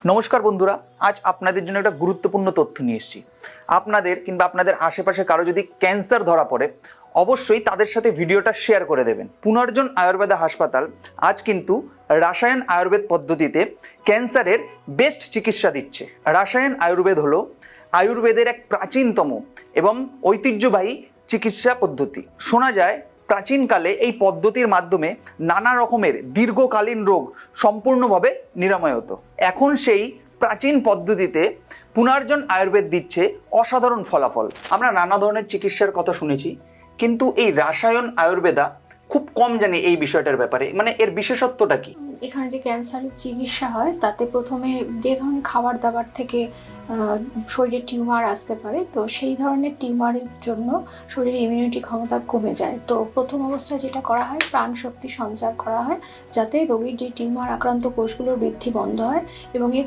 নমস্কার বন্ধুরা, আজ আপনাদের জন্য একটা গুরুত্বপূর্ণ তথ্য নিয়ে এসেছি। আপনাদের কিংবা আপনাদের আশেপাশে কারো যদি ক্যান্সার ধরা পড়ে, অবশ্যই তাদের সাথে ভিডিওটা শেয়ার করে দেবেন। পুনর্জন আয়ুর্বেদা হাসপাতাল আজ কিন্তু রাসায়ন আয়ুর্বেদ পদ্ধতিতে ক্যান্সারের বেস্ট চিকিৎসা দিচ্ছে। রাসায়ন আয়ুর্বেদ হলো আয়ুর্বেদের এক প্রাচীনতম এবং ঐতিহ্যবাহী চিকিৎসা পদ্ধতি। শোনা যায় প্রাচীনকালে এই পদ্ধতির মাধ্যমে নানা রকমের দীর্ঘকালীন রোগ সম্পূর্ণভাবে নিরাময় হতো। এখন সেই প্রাচীন পদ্ধতিতে পুনর্জন আয়ুর্বেদ দিচ্ছে অসাধারণ ফলাফল। আমরা নানা ধরনের চিকিৎসার কথা শুনেছি, কিন্তু এই রাসায়ন আয়ুর্বেদা খুব কম জানি এই বিষয়টার ব্যাপারে। মানে এর বিশেষত্বটা কি? এখানে যে ক্যান্সারের চিকিৎসা হয় তাতে প্রথমে যে ধরনের খাবার দাবার থেকে শরীরে টিউমার আসতে পারে, তো সেই ধরনের টিউমারের জন্য শরীরের ইমিউনিটি ক্ষমতা কমে যায়। তো প্রথম অবস্থায় যেটা করা হয়, প্রাণ শক্তি সঞ্চার করা হয় যাতে রোগীর যে টিউমার আক্রান্ত কোষগুলোর বৃদ্ধি বন্ধ হয় এবং এর